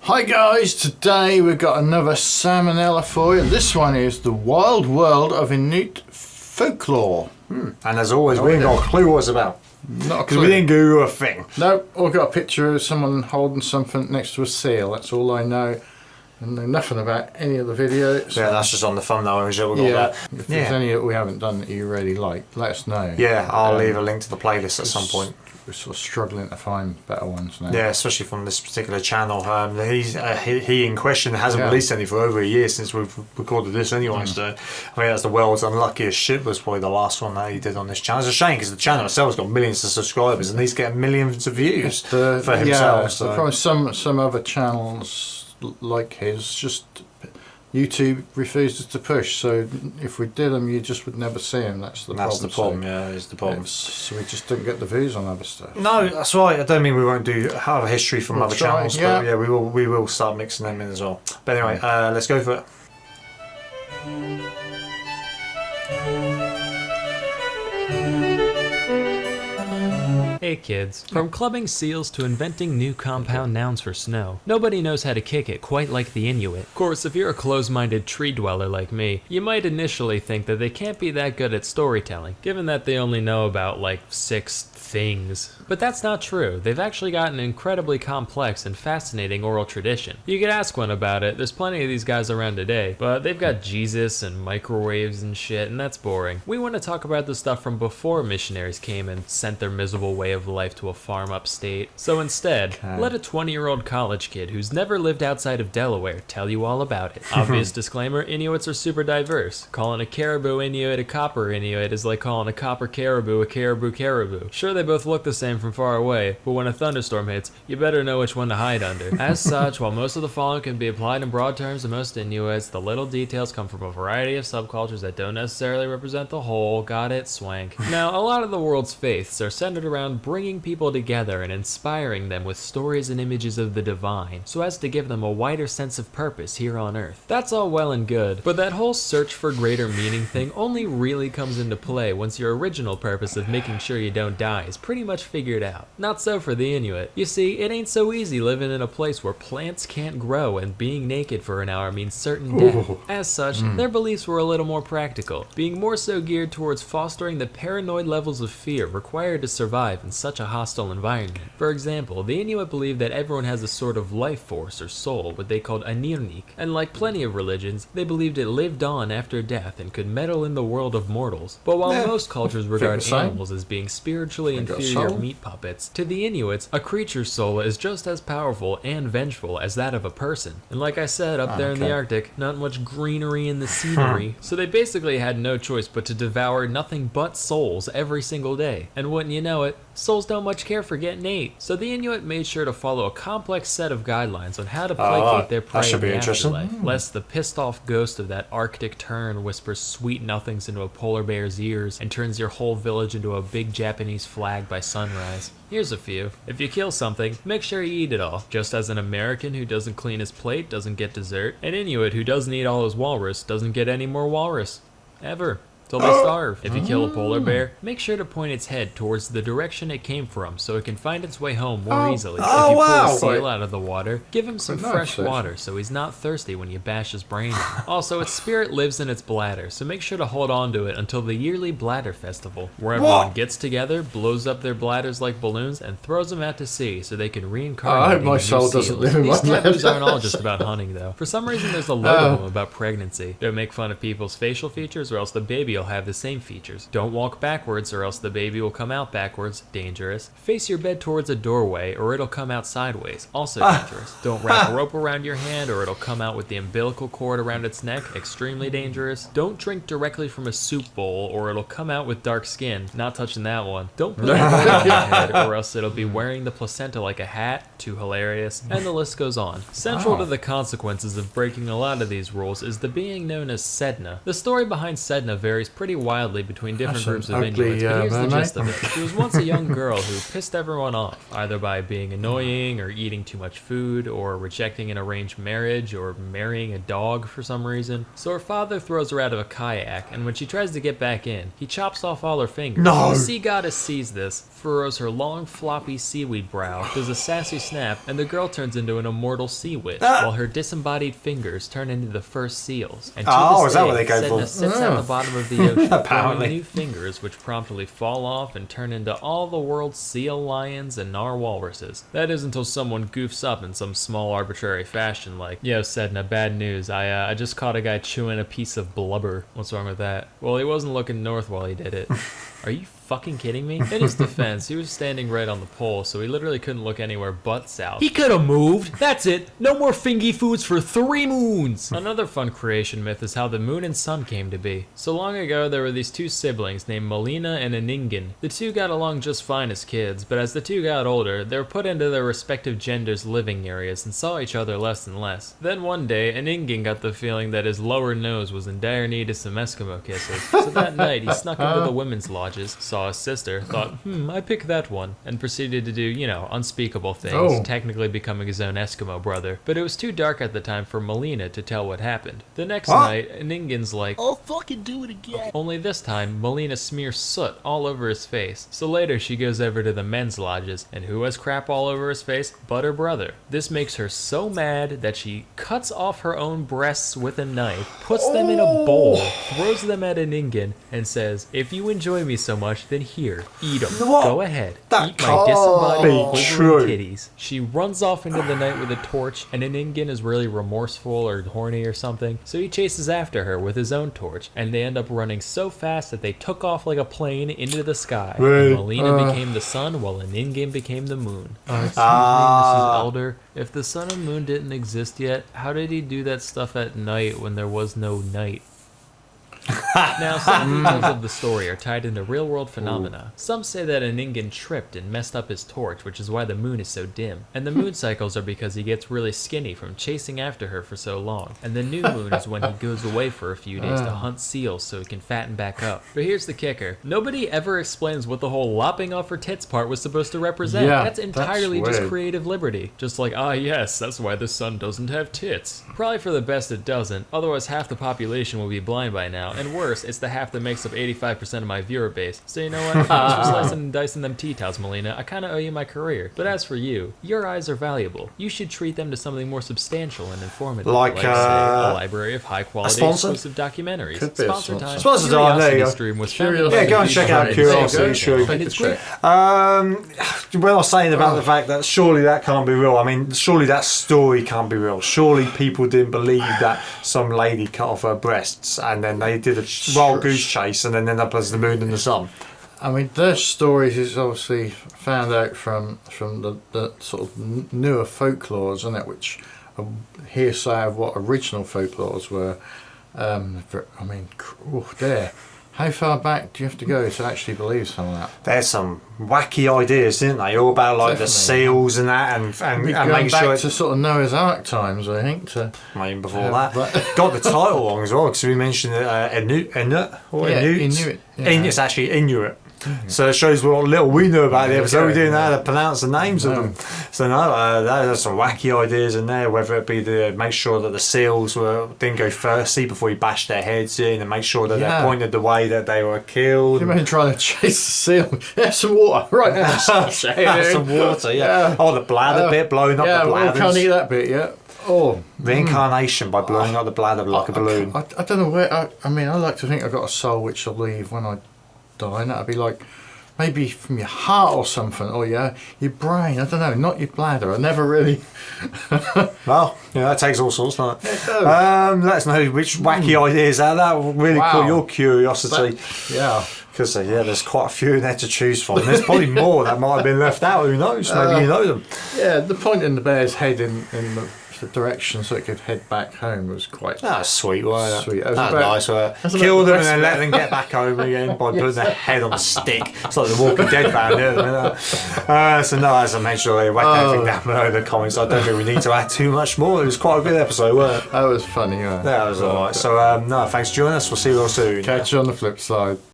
Hi guys, today we've got another salmonella for you. This one is the wild world of Inuit folklore. And as always, we ain't got a clue what it's about. Not a Because clue. we didn't Google a thing. Nope, I've got a picture of someone holding something next to a seal. That's all I know. I know nothing about any of the videos. Yeah, that's just on the thumbnail. We got Yeah, that. if there's any that we haven't done that you really like, let us know. Yeah, I'll leave a link to the playlist at some point. We're sort of struggling to find better ones now. Yeah, especially from this particular channel. He in question hasn't released any for over a year since we've recorded this anyway. So I think that's the world's unluckiest shit. Was probably the last one that he did on this channel. It's a shame because the channel itself has got millions of subscribers and he's getting millions of views for himself. Yeah, so. probably some other channels like his just YouTube refuses to push. So if we did them, you just would never see them. That's the problem. That's the problem. Yeah, is the problem. So we just don't get the views on other stuff. No, that's right. I don't mean we won't have a history from other channels, yeah. but yeah, we will start mixing them in as well. But anyway, let's go for it. Hey kids, from clubbing seals to inventing new compound nouns for snow, nobody knows how to kick it quite like the Inuit. Of course, if you're a close-minded tree dweller like me, you might initially think that they can't be that good at storytelling, given that they only know about like 6 things. But that's not true. They've actually got an incredibly complex and fascinating oral tradition. You could ask one about it, there's plenty of these guys around today, but they've got Jesus and microwaves and shit, and that's boring. We want to talk about the stuff from before missionaries came and sent their miserable way of life to a farm upstate. So instead, let a 20-year-old college kid who's never lived outside of Delaware tell you all about it. Obvious disclaimer, Inuits are super diverse. Calling a caribou Inuit a copper Inuit is like calling a copper caribou a caribou caribou. Sure, they both look the same from far away, but when a thunderstorm hits, you better know which one to hide under. As such, while most of the following can be applied in broad terms to most Inuits, the little details come from a variety of subcultures that don't necessarily represent the whole. Got it? Swank. Now, a lot of the world's faiths are centered around bringing people together and inspiring them with stories and images of the divine, so as to give them a wider sense of purpose here on Earth. That's all well and good, but that whole search for greater meaning thing only really comes into play once your original purpose of making sure you don't die is pretty much figured out. Not so for the Inuit. You see, it ain't so easy living in a place where plants can't grow and being naked for an hour means certain death. As such, their beliefs were a little more practical, being more so geared towards fostering the paranoid levels of fear required to survive in such a hostile environment. For example, the Inuit believed that everyone has a sort of life force or soul, what they called anirnik, and like plenty of religions, they believed it lived on after death and could meddle in the world of mortals. But while most cultures regard animals as being spiritually inferior meat puppets, to the Inuits, a creature's soul is just as powerful and vengeful as that of a person. And like I said, up there in the Arctic, not much greenery in the scenery, so they basically had no choice but to devour nothing but souls every single day. And wouldn't you know it, souls don't much care for getting ate. So the Inuit made sure to follow a complex set of guidelines on how to placate their prey in the afterlife, lest the pissed off ghost of that Arctic tern whispers sweet nothings into a polar bear's ears and turns your whole village into a big Japanese flag by sunrise. Here's a few. If you kill something, make sure you eat it all. Just as an American who doesn't clean his plate doesn't get dessert, an Inuit who doesn't eat all his walrus doesn't get any more walrus. Ever. Till they starve. If you kill a polar bear, make sure to point its head towards the direction it came from so it can find its way home more easily. If you pull a seal out of the water, give him some fresh water so he's not thirsty when you bash his brain in. Also, its spirit lives in its bladder, so make sure to hold on to it until the yearly bladder festival, where everyone gets together, blows up their bladders like balloons, and throws them out to sea so they can reincarnate. I hope my soul doesn't live in my bladder. These taboos bladder. aren't all just about hunting, though. For some reason, there's a lot of them about pregnancy. Don't make fun of people's facial features, or else the baby will have the same features. Don't walk backwards or else the baby will come out backwards. Dangerous. Face your bed towards a doorway or it'll come out sideways. Also dangerous. Don't wrap a rope around your hand or it'll come out with the umbilical cord around its neck. Extremely dangerous. Don't drink directly from a soup bowl or it'll come out with dark skin. Not touching that one. Don't put a bowl on your head or else it'll be wearing the placenta like a hat. Too hilarious. And the list goes on. Central to the consequences of breaking a lot of these rules is the being known as Sedna. The story behind Sedna varies varies pretty wildly between different That's groups an of ugly, Inuits, but here's the mermaid. gist of it. She was once a young girl who pissed everyone off, either by being annoying, or eating too much food, or rejecting an arranged marriage, or marrying a dog for some reason. So her father throws her out of a kayak, and when she tries to get back in, he chops off all her fingers. No! The sea goddess sees this, furrows her long, floppy seaweed brow, does a sassy snap, and the girl turns into an immortal sea witch, while her disembodied fingers turn into the first seals. And to Oh, this is that day, what they go Sedna for? sits at the bottom of the ocean, Apparently. growing new fingers which promptly fall off and turn into all the world's seal lions and narwhalruses. That is until someone goofs up in some small arbitrary fashion like, "Yo, Sedna, bad news. I just caught a guy chewing a piece of blubber. What's wrong with that?" "Well, he wasn't looking north while he did it." Are you fucking kidding me? In his defense, he was standing right on the pole, so he literally couldn't look anywhere but south. He could have moved! That's it! No more fingy foods for 3 moons! Another fun creation myth is how the moon and sun came to be. So long ago, there were these 2 siblings named Melina and Aningen. The 2 got along just fine as kids, but as the 2 got older, they were put into their respective genders' living areas and saw each other less and less. Then one day, Aningen got the feeling that his lower nose was in dire need of some Eskimo kisses. So that night, he snuck into the women's lodges, saw his sister, thought, I pick that one, and proceeded to do, unspeakable things, technically becoming his own Eskimo brother. But it was too dark at the time for Melina to tell what happened. The next night, Ningen's like, "I'll fucking do it again." Only this time, Melina smears soot all over his face. So later, she goes over to the men's lodges, and who has crap all over his face but her brother? This makes her so mad that she cuts off her own breasts with a knife, puts them in a bowl, throws them at Ningen, and says, "If you enjoy me so much, then here, eat them. What? Go ahead. That Eat my can't disembodied be quivering true. titties." She runs off into the night with a torch, and Aningen is really remorseful or horny or something, so he chases after her with his own torch, and they end up running so fast that they took off like a plane into the sky. And Melina became the sun, while Aningen became the moon. Excuse me, Mrs. Elder. If the sun and moon didn't exist yet, how did he do that stuff at night when there was no night? Now, some details of the story are tied into real-world phenomena. Some say that Aningen tripped and messed up his torch, which is why the moon is so dim. And the moon cycles are because he gets really skinny from chasing after her for so long. And the new moon is when he goes away for a few days to hunt seals so he can fatten back up. But here's the kicker. Nobody ever explains what the whole lopping off her tits part was supposed to represent. Yeah, that's entirely that's just weird. creative liberty. Just like, yes, that's why the sun doesn't have tits. Probably for the best it doesn't, otherwise half the population will be blind by now. And worse, it's the half that makes up 85% of my viewer base. So you know what? Thanks for slicing and dicing them tea towels, Melina. I kind of owe you my career. But as for you, your eyes are valuable. You should treat them to something more substantial and informative. Like, say, a library of high-quality sponsor? exclusive documentaries. Could be a Sponsor sponsor. time. Sponsor time, there you go. Stream was Curiosity. Yeah, go and check out Curiosity, sure. And it's great. When I was saying about the fact that surely that can't be real, I mean, surely that story can't be real. Surely people didn't believe that some lady cut off her breasts and then they did a wild goose chase and then ended up as the moon and the sun. I mean, their stories is obviously found out from the sort of newer folklores, isn't it? Which are hearsay of what original folklores were. I mean, there. How far back do you have to go to actually believe some of that? There's some wacky ideas, didn't they? All about like the seals and that, and Going making back sure. to sort of Noah's Ark times, I think. Even before Yeah, that, got the title wrong as well because we mentioned Inuit. Inuit. Yeah. It's actually Inuit. So it shows what little we knew about the episode. We didn't know how to pronounce the names of them. So there's some wacky ideas in there. Whether it be to make sure that the seals didn't go thirsty before you bashed their heads in, and make sure that they're pointed the way that they were killed. Can you imagine trying to chase the seal? Yeah, some water. Right now. Some water, yeah. Oh, the bladder bit, blowing up the Yeah, well, bladders. can't eat that bit yet. Oh, Reincarnation by blowing up the bladder like a balloon. I don't know where. I mean, I like to think I've got a soul which will leave when I die, and that'd be like maybe from your heart or something, or your brain. I don't know, not your bladder. I never really. Well, that takes all sorts, doesn't it? It does. Let us know which wacky ideas that will really caught your curiosity. Yeah. Because there's quite a few in there to choose from. There's probably more that might have been left out. Who knows? Maybe you know them. Yeah, the point in the bear's head in the the direction so it could head back home was quite That was sweet, wasn't it? sweet. That was nice. Kill them and then let them get back home again by putting their head on a stick. It's like the Walking Dead band, isn't it? So no, as I mentioned earlier, whack everything down below in the comments. I don't think we need to add too much more. It was quite a good episode, wasn't it? That was funny, yeah. That was alright. So no, thanks for joining us. We'll see you all soon. Catch you on the flip side.